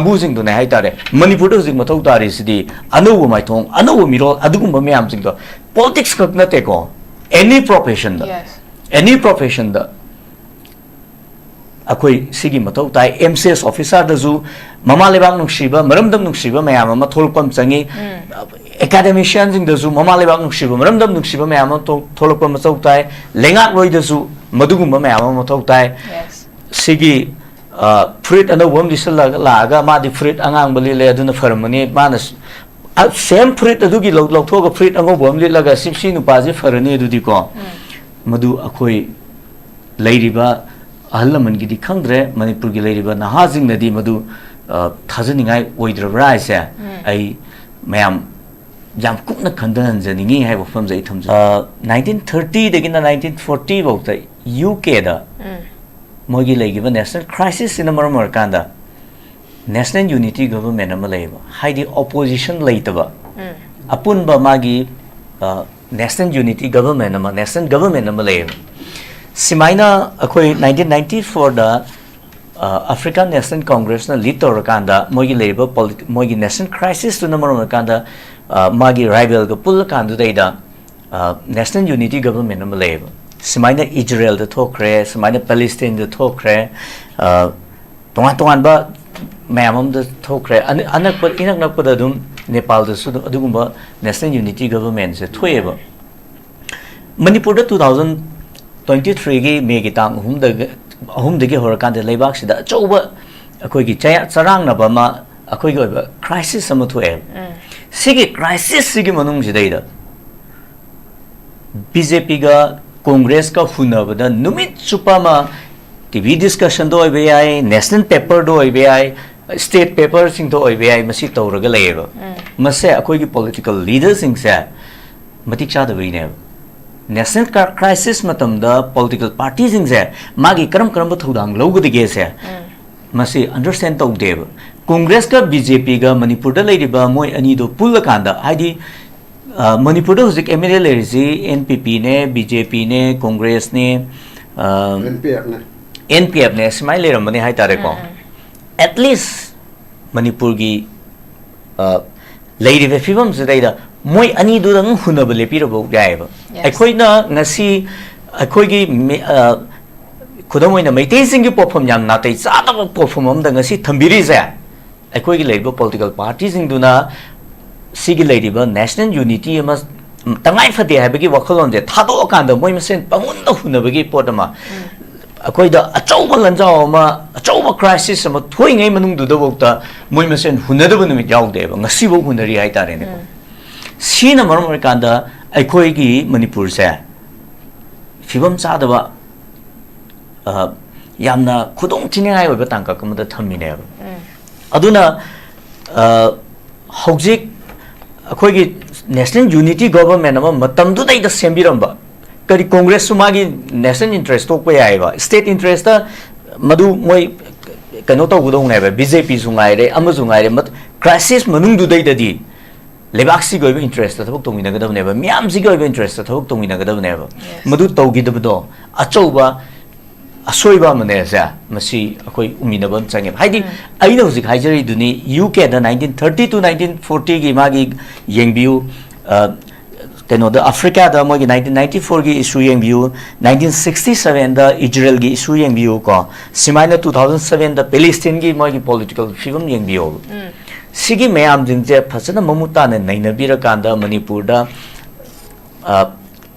ꯀꯥꯡꯕꯨꯁꯤꯡ ꯗꯨꯅꯦ ꯍꯥꯏꯇꯥꯔꯦ ꯃꯅꯤꯄꯨꯔꯗ ꯍꯧꯖꯤꯛ ꯃꯊꯧ ꯇꯥꯔꯤꯁꯤꯗꯤ ꯑꯅꯧꯕ ꯃꯥꯏꯊꯣꯡ ꯑꯅꯧꯕ ꯃꯤꯔꯣꯜ ꯑꯗꯨꯒꯨꯝꯕ ꯃꯌꯥꯝꯁꯤꯡꯗꯣ ꯄꯣꯂꯤꯇꯤꯛꯁ ꯈꯛ ꯅꯠꯇꯦꯀꯣ any profession any profession da akoi sigi mathau tai MCS officer da zu mama lebak nuksiba maramdam nuksiba mayam ama tholpam changi academicians ing da zu mama lebak nuksiba maramdam nuksiba mayam tholpam mathau tai lengak loi da zu madugumba mayam mathau tai sigi fruit ana wom disal la ga ma di fruit angang bali le aduna farmani manas same fruit adugi lok fruit ango bom li laga sipsi nu paje farani adudi ko madu akoi leiriba ahalaman gi di khangdre manipur gi leiriba nahajing nadi madu thajaningai oidra ise ai mayam jam kupna khandan janingi hai bofam jai thamja 1930 degina 1940 bauta UK da mogi leigiba national crisis in amar kanda national unity government ama leiba haidi opposition leitaba apunba magi national unity government ama national government ama leiba simaina akoi 1994 da African National Congress na lead torakanda mogi leiba mogi national crisis to namar kanda magi rival ga pul kandu deida national unity government ama leiba simaina Israel da thokre simaina Palestine da thokre tongan ba mayamam da thokre anak par inak nak pada dum Nepal da su adugumba national unity government se thoyeba Manipur da 2023 gi me gi tang hum de gi horakan de leibak sida choba akoi gi charang na ba ma akoi gi ba crisis sama thoe sigi crisis sigi manung jidaida BJP ga Congress ka huna ba da numit supama TV discussion do IBI national paper do IBI state paper sing to IBI masi tawraga layeba mase akoi gi political leaders sing sa matik cha da bine national crisis matam da political parties sing sa magi karam thodang logu de ge sa masi understand to deba Congress ka BJP ga Manipur da leiriba moi ani do pul kanda haidi Manipur da hujik MLA lerisi NPP ne BJP ne Congress ne NPF ne smile leram mani hai tare ko at least Manipur gi lady ve fibam zeda moi ani du dang hunabale pirabo gaiba akoi na ngasi akoi gi khudamoi na maitai sing gi perform yam na tai cha da perform am da ngasi thambiri za akoi gi leiba political parties sing du na sigi leiba national unity ama tangai phade habagi wakhalon je thado kan da moi masen pamun da hunabagi potama akoi da achauba lanjao ma achauba crisis ama thoingai manung du da bokta moi masen hunadaba numit yaude ba ngasi bo hunari hai tare ne ko sina marom kanda akoi gi Manipur se fibam cha da ba yamna khudong tinai oiba tangka kamada thamine aduna hojik akoi gi national unity government ama matam du dai da sembiramba kari Congress sumagi national interest to pa yaiba state interest da madu moi kano to gudong ngai ba BJP sungai re amazungai re mat crisis manung du dai da di lebak si go interest ta thok tong ina gadab ne ba miam si go interest ta thok tong ina gadab ne ba madu to gi dab do achouba asoiba mane sa masi akoi umina bam change haidi aina hujik haijari duni UK da 1930 to 1940 gi magi yengbiu kano da Africa da mogi 1994 gi issue yengbiu 1967 da Israel gi issue yengbiu ko simaina 2007 da Palestine gi mogi political film yengbiu sigi mayam jingje phasana mamuta ne naina bira kanda Manipur da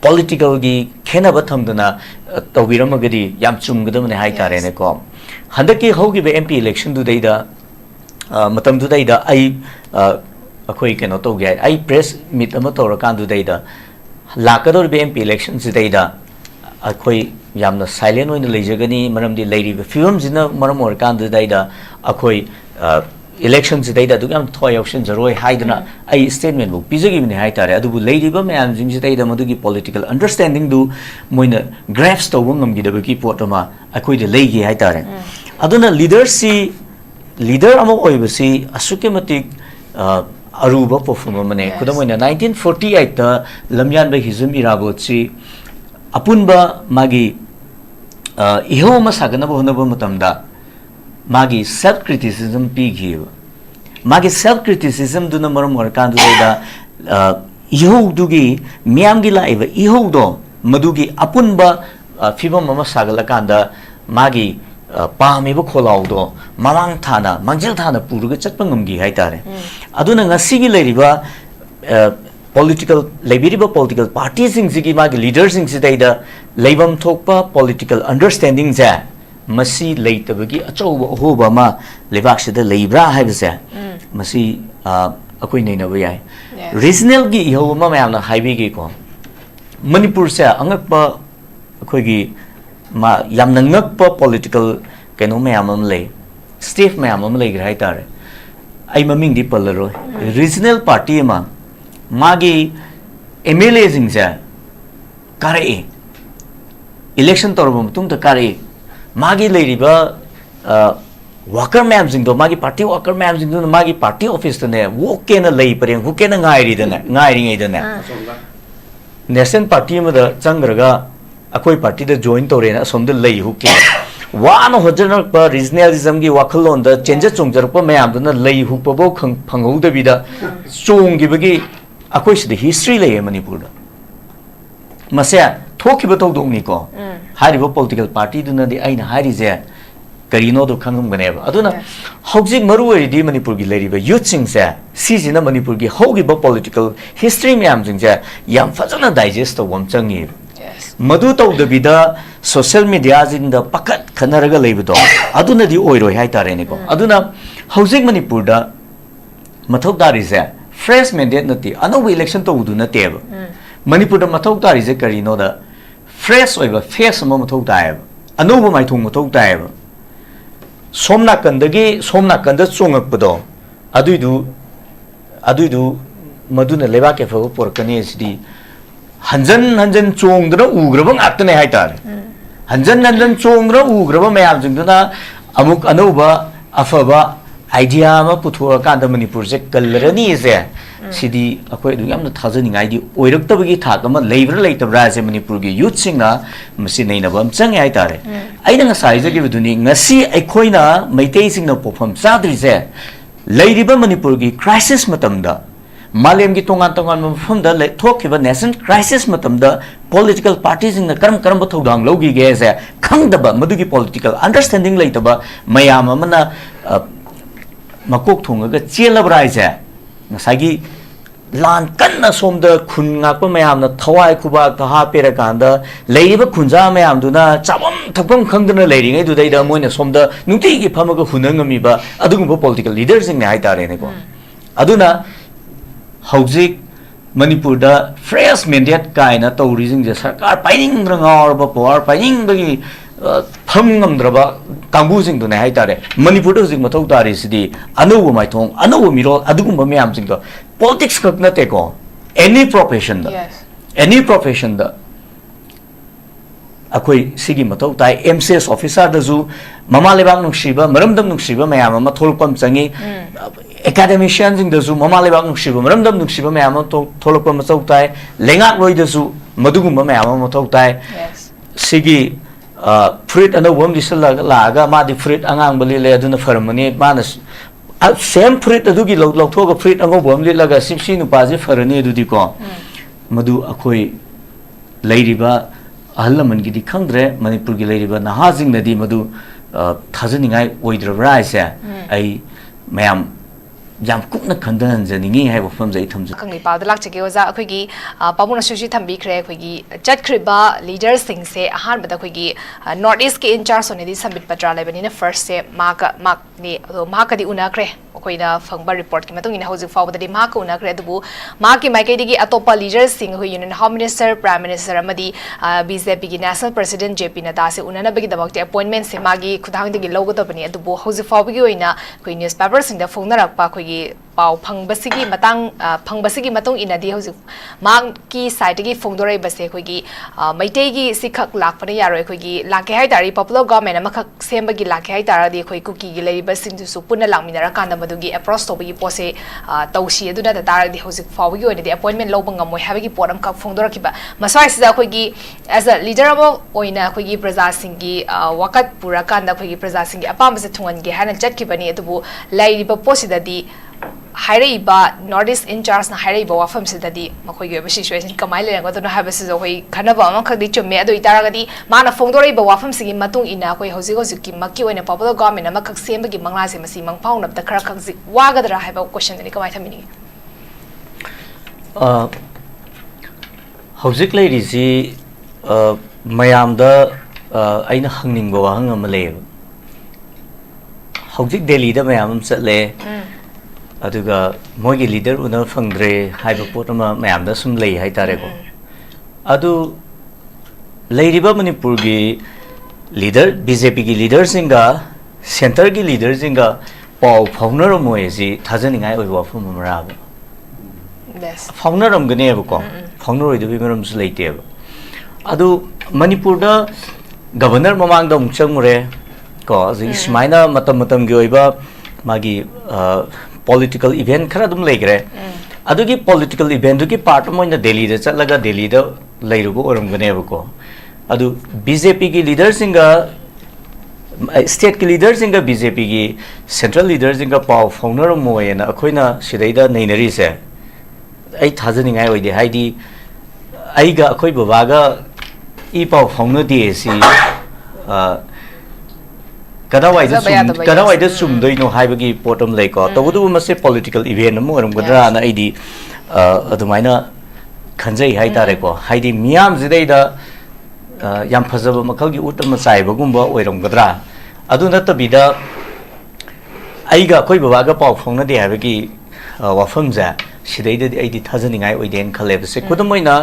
political gi khena ba thamdana tawbiram gadi yam chumgadam ne hai tare ne ko handaki hogi be MP election du deida matam du deida ai akoi keno to gai ai press meet ama tora kan du deida lakador be MP election si deida akoi yamna silent oina leijagani maramdi leiri be film jina maram or kan du deida akoi elections data du gam thoi option zaroi haidna ai statement bu pizagi ne hai tare adu bu leidiba mayam jing jita ida madu gi political understanding du moina graphs to ngam gi da ki potama akoi de leigi hai tare aduna leader amo oibasi asuke matik aruba perform mane kudamoina 1948 ta lamyan ba hizum irabot si apunba magi iho ma sagana bo honaba matamda magi self criticism pi gi magi self criticism du na maram or kan du da iho dugi miam gi lai ba iho do madugi apunba fibam mama sagala kanda magi pami ba kholau do mamang thana mangjil thana puruga chatpa ngamgi haitare aduna ngasi gi leiriba political labiriba political parties sing sigi magi leaders sing sidaida leibam thokpa political understanding ja masi leitabagi achau hoba ma lebak sida leibra haibase masi akoi nei na ba yai regional gi iho ma mayam na haibi gi ko manipur se angakpa akoi gi ma yam na ngakpa political keno mayam am le state mayam am le gai tare ai maming di palaro regional party ma magi MLA sing se kare election torbo tung ta kare magi leiriba worker mayam sing do magi party worker mayam sing do magi party office ne wo ke na lei pareng hu ke na ngai ri dana ngai ri ngai dana national party ma da changraga akoi party da join tore na som da lei hu ke wan hojer pa regionalism gi wakhallon da change chungjar pa mayam da lei hu pa bo phangau da bi da chung gi bagi akoi si history lei manipur da masya thoki ba tong dong ni ko hari bo political party du na di aina hari je karino do khangam gane ba aduna hojik maru di manipur gi lei ba youth sing se si jina manipur gi hogi ba political history myam jing je yam fajana digest to wam changi madu to da bida social media jing da pakat khanaraga lei ba do aduna di oiroi hai tare ni ko aduna hojik manipur da mathok dari je fresh mandate nati ano election to udu na te ba manipur da mathok dari je karino da fresh oiba face ma mathok dai ba ano ba mai thong mathok dai ba somna kanda chongak bado aduidu maduna leba ke fa porkani sidi hanjan chongdra ugraba ngakne haitar hanjan chongdra ugraba mayam jingduna amuk anoba afaba idea ma puthura kanda manipur je kalrani je sidi akoi du yamna thajani ngai di oiraktabagi thak ama leibra leitabra je manipur gi youth singna masi nei na bam chang ai tare aina nga sai je gi duni ngasi aikoina maitei singna pofam sadri je leiriba manipur gi crisis matamda malem gi tongan mafam da thokhiba nation crisis matamda political parties in the karam thodang logi ge je khangdaba madugi political understanding leitaba mayam amana makok thonga chelabrai je ngasagi lan kanna somda khun ngakpa mayam na thawai kuba ta ha pera kanda leiba khunja mayam duna chabam thapam khangdana leiri ngai du dai da moina somda nungti gi phamaga hunangami ba adugumba political leaders sing nai tare ne ko aduna hojik manipur da fresh mandate kaina tourism je sarkar paining drangor ba power paining bagi phangam draba kangbu sing duna hai tare manipur da hojik mathau tare sidi anu mai thong anu miro adugumba mayam sing do politics kakna te ko any profession da akoi sigi mathau tai MCS officer da ju mama lebang nungsiba maramdam nungsiba mayam ama tholpam changi academician jing da ju mama lebang nungsiba maramdam nungsiba mayam ama tholpam mathau tai lengak loi da ju madugumba mayam ama mathau tai sigi fruit ana wom disal laga ma di fruit angang bali le aduna farmani manas same fruit adugi lothoga fruit ango bom le laga sipsi nu paje farani adudi ko madu akoi leiriba ahalaman gi di khangdre manipur gi leiriba nahajing nadi madu thajaningai oidrabra ise ai mayam jam kupna khandan janingi hai wafam jai thamja Kangleipal da lak chake oza akhoi gi pamuna sushi thambi khre akhoi gi chatkriba leaders sing se ahan bada akhoi gi north east ke in charge sone di sambit patra lebani na first se mak ni ma ka di una khre akhoi na phangba report ki matung ina hoji fawda di ma ka una khre dubu ma ki mai kai di gi atopa leaders sing hu union home minister prime minister amadi BJP gi national president JP Nada se una na bagi damak te appointment se magi khudang di gi logo to bani adubu hoji fawba gi oina khoi newspaper sing da phongna rakpa khoi pau phangbasigi matong inadi hoji mang ki site gi phongdorai base khoi gi maitei gi sikhak lakpane yaroi khoi gi lakhe hai tari popular government amakak semba gi lakhe hai tara di khoi kuki gi lei basing su punna langminara kanda madugi approach to gi pose tausi aduna da tara di hoji fawi gi oni di appointment lobang ngamoi habagi poram kak phongdora kiba maswai sida khoi gi as a leader abo oina khoi gi praja singi wakat pura kanda khoi gi praja singi apam se thungan gi hanan chat ki bani adubu lai ri ba posida di hairaiba Northeast in charge na hairaiba wafam sidadi makhoi gi situation kamai le ngo na haba sizo hoi khanaba ama khadi chumme adu itaragadi mana phongdoraiba wafam sigi matung ina hoi hoji hoji ki makki oina popular government ama khak semba gi mangla se masi mangpauna ta khara khakji wagadra haba question ni kamai thamini hojik leirisi mayamda aina hangningba wahang ama le hojik Delhi da mayam chatle aduga mogi leader una phangdre haiba potama mayam da sum lei hai tare ko adu leiriba manipur gi leader BJP gi leader singa center gi leader singa pau phaunar moe ji thajaningai oiwa phum mara yes phaunar am gane ba ko phaunar oi du bimaram su leite ba adu manipur da governor mamang da mchangure ko ji smaina matam gi oiba magi political event khara dum legre adugi political event dugi part moina Delhi da chalaga Delhi da leirugo oram gane ba ko adu BJP gi leader singa state ki leader singa BJP gi central leader singa pau founder moyena akhoina sidaida neinari se ai thajani ngai oide haidi aiga akhoi babaga i pau founder di si kadawaida sumdoi no haibagi potom lei ko to du mase political event mo ram gadra na aidi adumaina khanjai hai tare ko haidi miyam jidaida yam phajaba makal gi utam sai bagumba oiram gadra adu natabida aiga koi baba ga pau phongna de habagi wafam ja sidaida aidi thajaningai oiden khale se kudumoina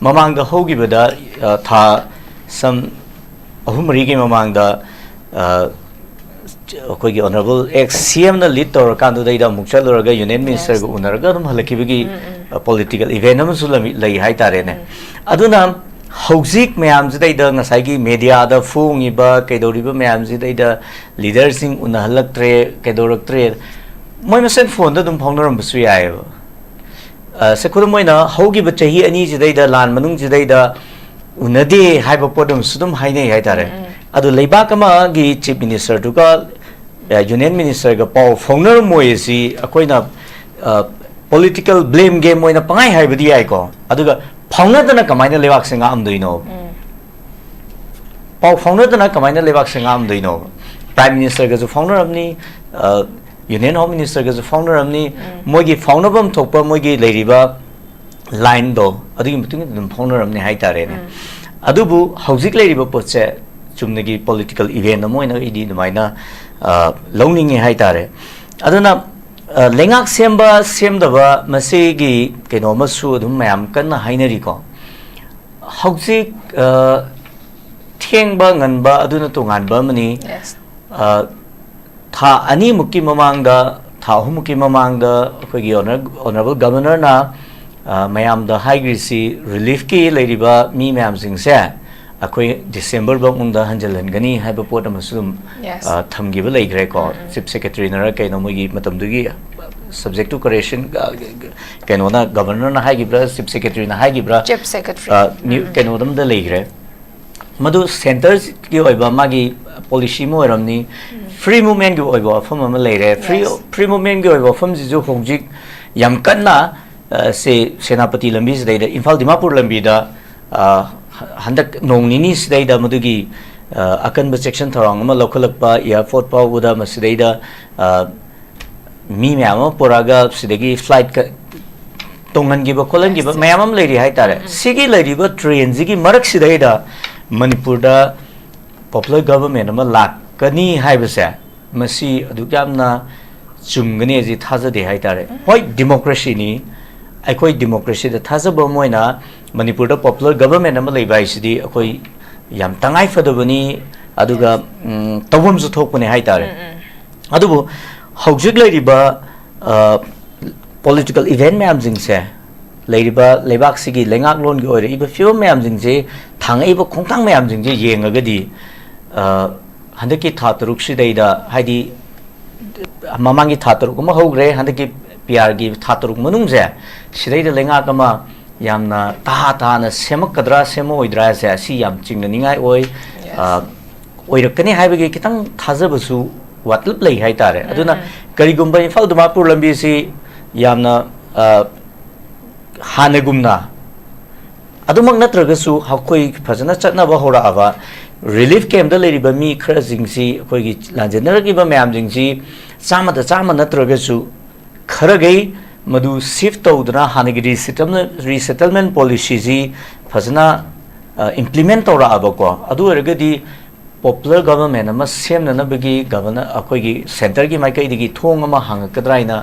mamang da hogi bada tha sam ahumri ge mamang da akoigi honorable ex CM na lead tor kandu daida mukchaluraga union minister go unaraga dum halakibagi political event amsu lai hai tare ne aduna hojik mayam jidaida ngasai media da fungi ba kaidoriba mayam jidaida leader sing unahalaktre kaidoraktre moi masen phone da dum phongnaram busu yai se khudum moina hogi ba chahi ani jidaida lan manung jidaida unade haiba podum sudum haine hai tare adu leibak ama gi chief minister duga union minister ga pau founder moisi akoina political blame game moina pangai haibadi ai ko aduga founder dana kamaina leibak singa amdoino pau founder dana kamaina leibak singa amdoino prime minister ga ju founder amni union home minister ga ju founder amni mogi founder bam thokpa mogi leiriba line do adugi mutung dum founder amni hai tare ne adubu hojik leiriba poche chumnagi political event amoina idi dumaina learning hai tare aduna lengak semba semdaba masegi keno masu dum mayam kanna hainari ko hojik thengba nganba aduna to nganba mani tha ani mukki mamangda tha humukki mamangda akogi honorable governor na mayam da high grisi relief ki leiriba mi mayam singse akoi December ba unda hanjalan gani haiba pot amasum thamgiba leigre ko chief secretary na kaino mogi matam dugi subject to correction kaino na governor na haigibra chief secretary na haigibra chief secretary new kaino dam da leigre madu centers ki oiba magi policy mo ramni free movement gi oiba fam ama leire free movement gi oiba fam ji jo hojik yam kanna se senapati lambi da Imphal Dimapur lambi da handak nong nini sidaida madugi akan ba section tharang ama lokhalakpa airport pa uda masidaida mi myama poraga sidagi flight ka tongan gi ba kolan gi ba mayamam leiri hai tare sigi leiri ba train jigi marak sidaida manipur da popular government ama lakani hai ba se masi adukam na chumgani ji thaja de hai tare hoi democracy ni akoi democracy da thaja ba moina manipur da popular government ama leibai sidi akoi yam tangai fadabani aduga tawam su thokpane hai tare adubu hojik leiriba political event mayam jingse leiriba leibak sigi lengak lon gi ore iba film mayam jingje thangai ba khongtang mayam jingje yengagadi handaki thatruk sidaida haidi mamangi thatruk ma hogre handaki PR gi thatruk manungje sidaida lengak ama yamna ta na semak kadra semo oidra se asi yam chingna ningai oi oirakani haibagi kitang thajabasu watlap lei hai tare aduna karigumba Imphal Dimapur lambi si yamna hanegumna adumang natragasu hakoi phajana chatna ba hora aba relief camp da leriba mi khara jingsi khoi gi lanjenar gi ba mayam jingsi chama da chama natragasu khara gai madu shift tawdna hanagi resettlement policy ji phajana implement tawra aba ko adu ergadi popular government ama semna na bagi governor akoi gi center gi maikai digi thong ama hangakadrai na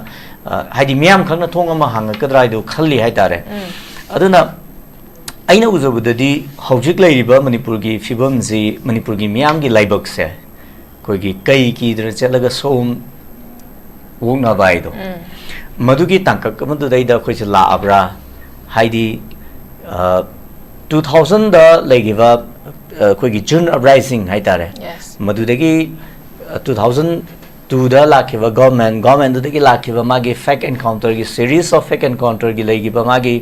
haidi miyam khangna thong ama hangakadrai do khalli hai tare aduna aina uzabudadi hojik lairiba manipur gi fibam ji manipur gi miyam gi laibak se koi gi kai ki dra chelaga som wungna bai do madu gi tangkak madu dai da khoi la abra haidi 2000 da lagiba koi gi June uprising hai tare madu dagi 2002 da lakhiba government dagi lakhiba magi fake encounter gi series of fake encounter gi lagiba magi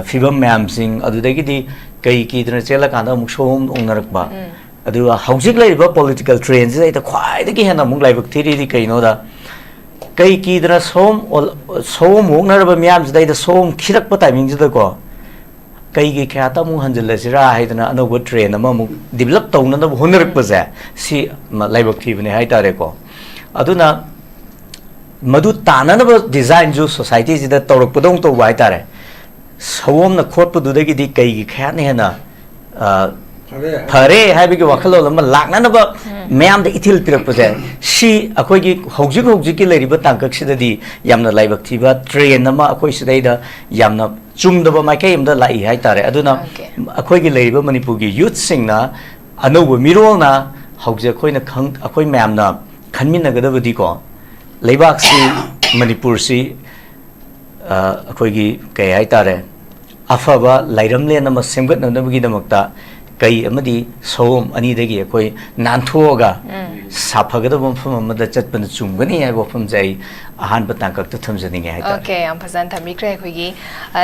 fibam mayam sing adudagi di kai ki dra chela kanda muk som ongnarakba adu hojik laiba political trends ai ta khwai dagi hena muk laibak thiri di kai no da kai ki dra som ongnaraba mayam dai da som khirakpa timing jida ko kai gi khata mu hanjala sira haidana anoba train ama mu develop tawna na honarak baza si laibak thibne hai tare ko aduna madu tana na design jo society jida tawrak podong to wai tare sawom na khot pu dudagi di kai gi khat ne na phare hai bi gi wakhalo lama lakna na ba mayam da ithil pirak baza si akoi gi hojik ki leriba tangkak sida di yamna laibak thiba train ama akoi sidai da yamna chumdaba maikai amda lai hai tare aduna akoi gi leriba manipur gi youth sing na anoba mirol na hojje akoi na khang akoi mayam na khanmin na gadaba di ko leibak si manipur si akoi gi kai hai tare afaba lairamle na ma semgat na bagi damakta kai amadi som ani dagi akoi nanthoga saphagada bomfam amada chatpan chumgani hai bofam jai ahan batang kak ta thamjani ngai hai okay am phazan thami kre khoi gi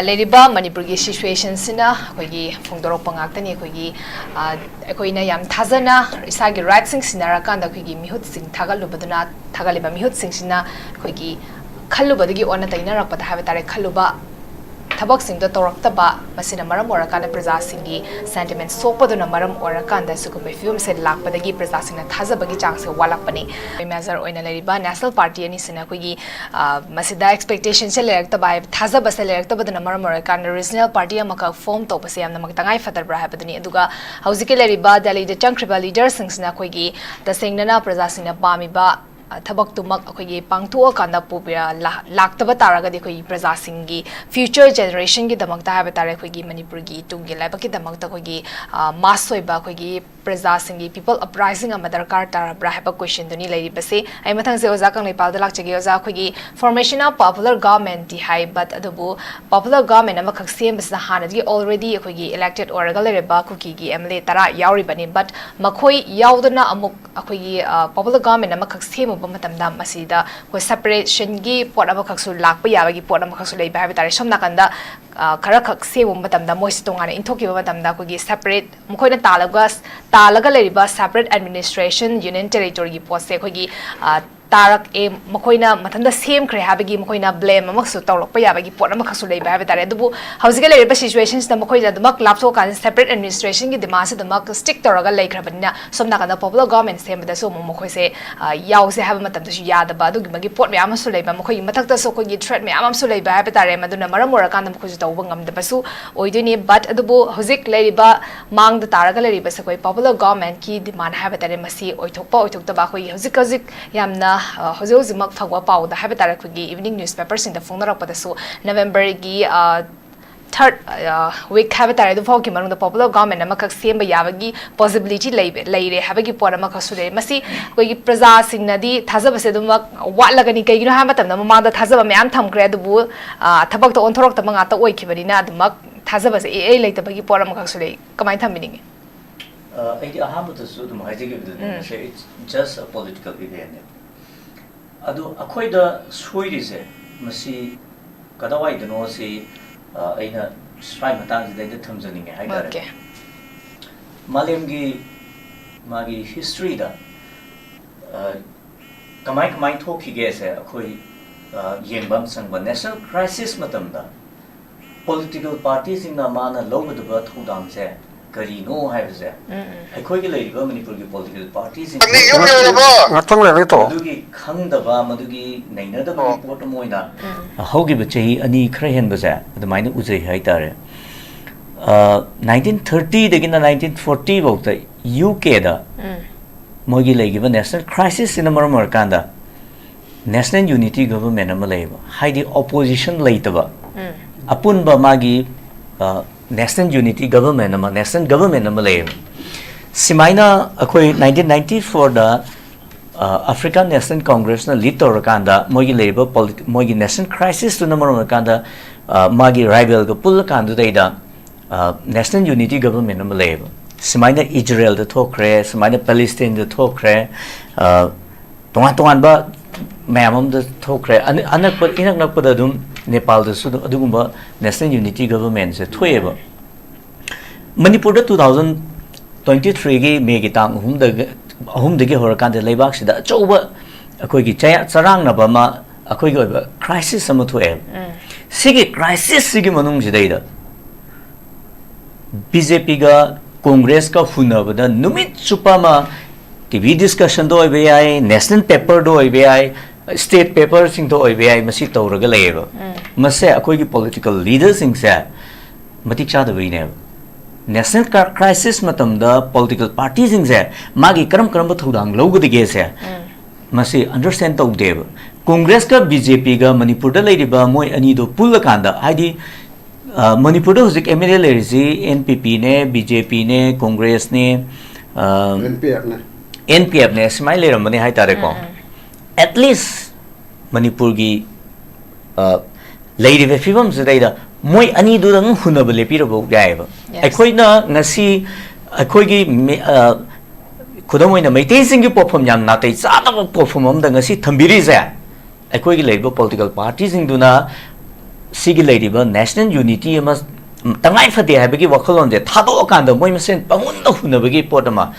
leriba manipur gi situation sina khoi gi phongdorok pangak tani khoi gi khoi na yam thazana isa gi right sing sinara kan da khoi gi mihut sing thagalubaduna thagaliba mihut sing sina khoi gi khalubadagi ona taina rakpa ha tare khaluba tabak sing da toraktaba masina maram orakana praja singi sentiment sopoduna maram orakanda sukumbe film se lakpadagi praja singna thazabagi chang se walakpani measure oina leriba national party ani sina kogi masida expectation se lerakta ba thazaba se lerakta baduna maram orakana regional party amaka form to pase amna maktangai fatar bra habadani aduga hauzike leriba dali de changkriba leaders sing sina kogi da singna praja singna pami ba tabak tumak akogi pangtu kanda pubira laktaba taraga de koi praja singi future generation gi damakta ha betare kogi manipur gi tungi laiba ki damakta kogi mass soiba kogi praja singi people uprising am darkar tar bra ha question duni lai base ai mathang se oza Kangleipal da lakchege oza kogi formation of popular government di hai but adubu popular government am khaksem bas hanadi already kogi elected oraga lereba kuki gi MLA tara yauri bani but makhoi yaudana amuk akogi popular government am khaksem matamda masida ko separation gi pot aba khaksu lakpa yaba gi pot aba khaksu lei ba tare somna kanda khara khak se matamda moisi tongana inthoki ba matamda ko gi separate mukhoina talaga leriba separate administration union territory gi post se ko gi tarak makoina mathanda same kre habagi makoina blame amaksu tawlok pa yabagi pot ama khaksu lei ba tare dubu hausiga leriba situations da makoina damak lapso kan separate administration gi demand damak stick toraga lei khrabania somna kana popular government sem da so makoi se yaw se haba matam da yada ba du gi pot me amasu lei ba makoi mathak da so ko gi threat me amam su lei ba tare maduna maramora kan da makoi tawba ngam da basu oiduni but adubu hauzik leriba mang da taraga leriba se koi popular government ki demand haba tare masi oithokta ba koi hauzik yamna hojozimak phagwa pau da haba tare koi evening newspapers in the phone pada so November gi third week haba tare du phau ki marung da popular government amakak semba yabagi possibility leire habagi por amakak sure masi koi praja singnadi thazaba se dum watlagani kai gino hama tamna mama da thazaba me am tham kre du thabak to onthorok ta manga ta oi khibani na dumak thazaba se leita bagi por amakak sure kamai thamini I ahamadasu dum haijigi say it's just a political event adu akhoi da soirise masi kadawai dano se aina swai matang da thamjani nge haidare malemgi magi history da kamai thoki ge se akhoi yengbam sangba national crisis matamda political parties in mana logo the birth who dance kari no have ze akhoi gi leiba manipur gi political parties in ngatong le to madugi khangdaba madugi nainadaba report moina hogi ba chahi ani khra hen ba za admaina ujai hai tare 1930 degina 1940 bokta UK da mogi leigiba national crisis in amar kanda national unity government ama leiba haidi opposition leitaba apunba magi national unity government ama national government ama leiba simaina akhoi 1994 da African National Congress na lead torakanda mogi leiba mogi national crisis to namar kanda magi rival ga pul kanda daida national unity government ama leiba simaina Israel da thokre simaina Palestine da thokre tongan ba mayamam da thokre anak inak nak pada dum Nepal da su adugumba national unity government se thoeba Manipur da 2023 gi me gi tang hum da gi horakan da leibak sida choba akoi gi chaya charang na ba ma akoi gi ba crisis sama thoe sigi crisis sigi manung sida ida BJP ga Congress ka funa ba da numit supama TV discussion do IBI national paper do IBI state paper sing do IBI masi tawraga layeba mase akoi gi political leaders sing sa matik cha da bine national crisis matam da political parties sing sa magi karam ba thudang logo dige sa masi understand taw deba Congress ka BJP ga Manipur da layriba moi ani do pul kanda haidi Manipur da hujik MLA layri NPP ne BJP ne Congress ne NPF ne smile ramani hai tare ko at least Manipur gi leiri ve fibam zeda moi ani du dang hunaba lepira bo gaiba akhoi na ngasi akhoi gi khudamoi na maitai sing gi perform yam na tai cha da perform am da ngasi thambiri za akhoi gi leiba political parties sing du na sigi leiri ba national unity ama tangai phade ha bagi wakhalon je thado kan da moi masen pamun da hunaba gi potama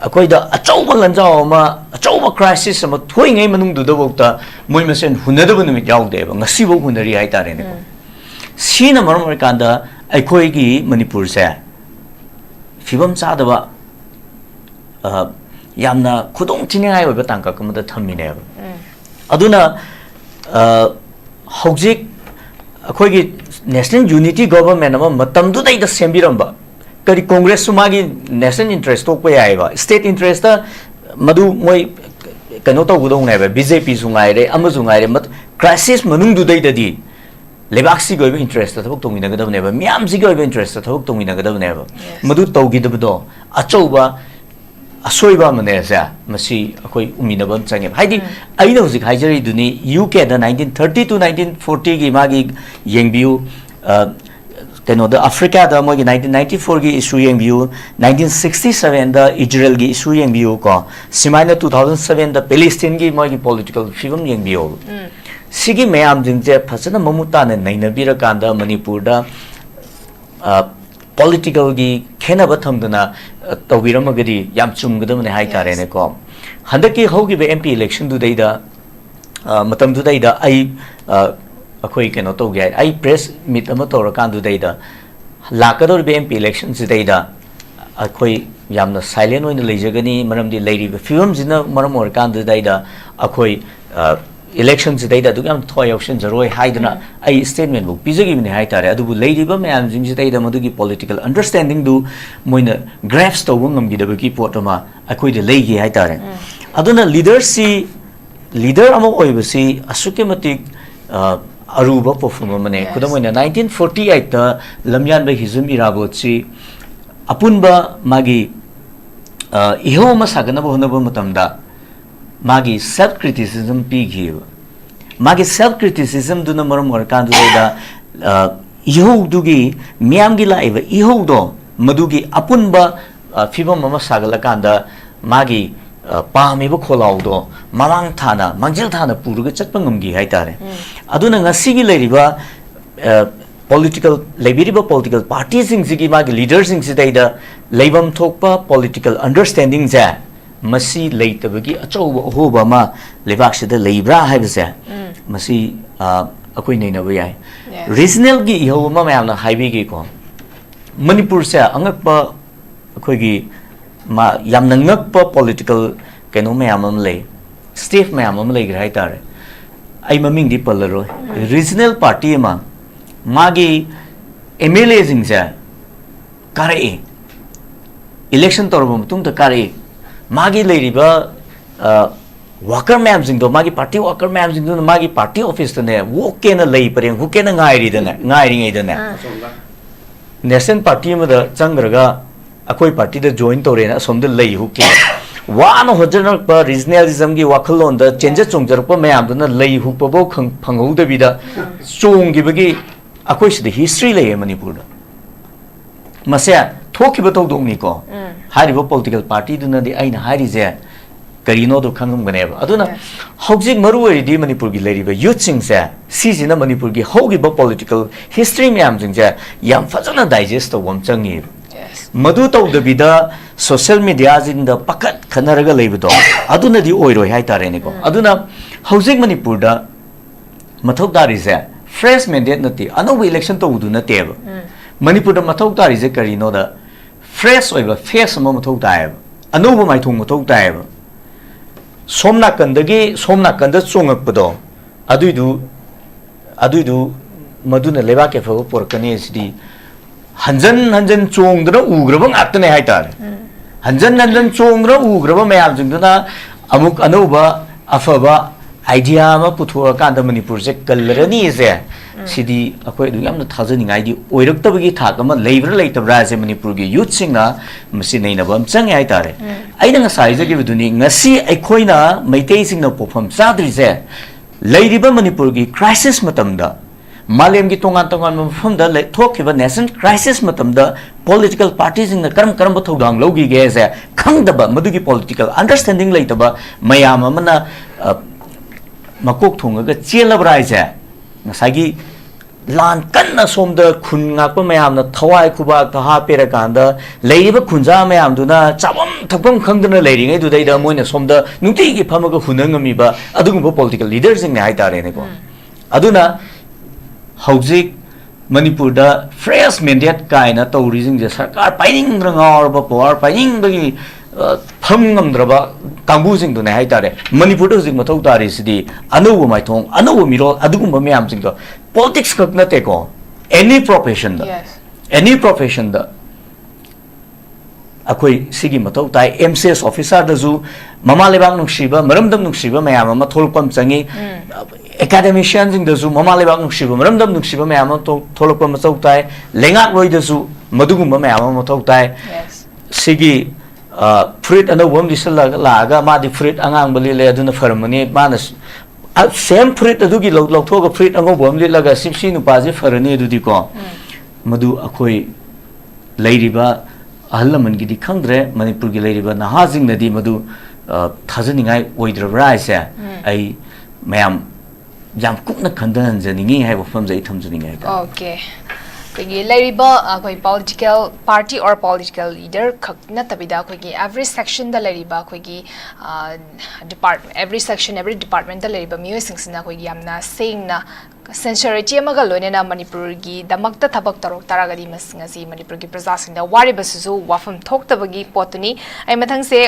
akhoi da achauba lanjao ma achauba crisis ama thoi ngai manung du da bokta moi masen hunada bu numit yaw de ba ngasi bo hunari hai tare ne sina maram kan da akhoi gi Manipur se fibam cha da ba yamna khudong tingai ba tangka kam da thamine ba aduna hojik akhoi gi national unity government ama matam du dai da sembiram ba kari Congress sumagi national interest to ko yai ba state interest da madu moi kano to gudong ne ba BJP sungai re ama sungai re mat crisis manung du dai da di lebak si go interest ta thok tongi na ga ne ba miam si go interest ta thok tongi na ga ne ba madu to gi da do achau ba asoi ba mane sa masi akoi umina ban change haidi aina hujik haijari duni UK da 1930 to 1940 gi magi yengbiu the Africa da mo 1994 gi issue yang view 1967 da Israel gi issue yang view ko simaina 2007 da Palestine gi mo gi political film yang view sigi mayam jing je phasana mamuta ne naina bira kanda Manipur da political gi khena batham dana tawirama gadi yam chum gadam ne hai tare ne ko handaki hogi be MP election du dai da matam du dai da ai akhoi keno to gya ai press meet ama to kan du dai da lakador be MP election si dai da akhoi yamna silent oina leijagani maram di leiri be film jina maram or kan du dai da akhoi election si dai da du yam thoi option zaroi haidana ai statement bu pizagi ne hai tare adu bu leiri ba me am jing si dai da madu gi political understanding du moina graphs to ngam gi da ki potama akhoi de leigi hai tare aduna leader ama oi ba si asuke matik aruba perform mane kudamoina 1948 ta lamyan ba hizum irabot si apunba magi iho ma sagana bo honaba matamda magi self criticism pi giba magi self criticism duna maram orkan du da iho dugi miam gi laiba iho do madugi apunba fibam ma sagala kanda magi pami ba kholau do mamang thana mangjil thana puruga chatpa ngamgi hai tare aduna ngasi gi leiriba political political parties sing sigi magi leaders sing sidai da leibam thokpa political understanding ja masi leitabagi achau hoba ma lebak sida leibra haibsa masi akoi nei na bayai Yes. regional gi iho ma mayam na highway gi ko manipur sa angak pa akoi gi ma yam na ngak pa political keno mayam am le state mayam am le grai tare ai maming di palaro regional party ma magi MLA jing sa kare election torbo tung ta kare magi leiriba worker ma'am jing do magi party worker ma'am jing do magi party office ne wo ke na lei pareng hu ke na ngai ri da na ngai ri ngai da na national party ma da changraga akoi party da join tore na som da lei hu ke wa no hojar pa regionalism gi wakhalon da change chongjar pa ma'am da na lei hu pa bo khang phangau da bi da chong gi bagi akoi si da history lei manipur da masya thoki ba tawdong ni ko hari ba political party du na di aina hari je karino do khangam gane ba aduna hojik maru oi di manipur gi leriba youth sing sa si jina manipur gi hogi ba political history myam jing ja yam fajana digest to wam changi Yes. madu taw da bida social media jing da pakat khanaraga leiba do aduna di oi roi hai tare ni ko aduna hojik manipur da mathok dari se fresh mandate nati ano election to udu na te ba manipur da mathok dari je karino da fresh oi ba face ma mathok dai ba ano ba mai thong mathok dai ba somna kanda chongakpado aduidu maduna leba ke fa porkane sidi hanjan chongdra ugraba ngakne haitar hanjan chongdra ugraba mayam jingduna amuk anoba afaba idea ma puthura kanda manipur je kalrani je sidi akoi du yamna thajani ngai di oiraktabagi thak ama leibra leitabra je manipur gi youth singna masi nei na bam chang ai tare aina nga sai je gi duni ngasi aikoina meitei singna pofam sadri je leiriba manipur gi crisis matamda malem gi tongan mafam da le thokiba nation crisis matamda political parties in the karam thodang logi ge je khangdaba madugi political understanding leitaba mayam amana makok thonga chelabrai je ngasagi lan kanna somda khun ngakpa mayam na thawai khuba ka ha pera kanda leiriba khunja mayam duna chabam thapam khangdana leiringai du daida moina somda nungti gi phamaga hunangami ba adugumba political leaders ing nai tare ne ko aduna hojik manipur da fresh mandate kaina taurizing je sarkar paining rangor ba power paining bagi pham draba kangbu sing du ne hai tare manipur da jing mathau tare sidi anu mai thong anu miro adugumba mayam sing do politics kak na te ko any profession da any profession da akoi sigi mathau tai MCS officer da ju mama lebang nungsiba maramdam nungsiba mayam ma tholpam changi academician jing da ju mama lebang nungsiba maramdam nungsiba mayam tholpam ma chau tai lengak roi da ju madugumba mayam ma thau tai sigi fruit ana wam disal laga ma di fruit angang bali le aduna farmani manas same fruit adugi lok fruit ango bom le laga sipsi nu paji farani adudi ko madu akoi leiriba ahlaman gi di khangdre manipur gi leiriba nahajing nadi madu thajaningai oidrabra ase ai mayam jam kupna khandan janingi hai wafam jai thamjaningai Okay. Kogi lariba koi political party or political leader khakna tabida kogi every section da lariba kogi department every section every department da lariba miyoi singsina kogi yamna singna sincerity amaga loinena manipur gi damakta thabak tarok taragadi masingasi manipur gi praja singda wari basuzu wafam thoktabagi potuni ai mathang se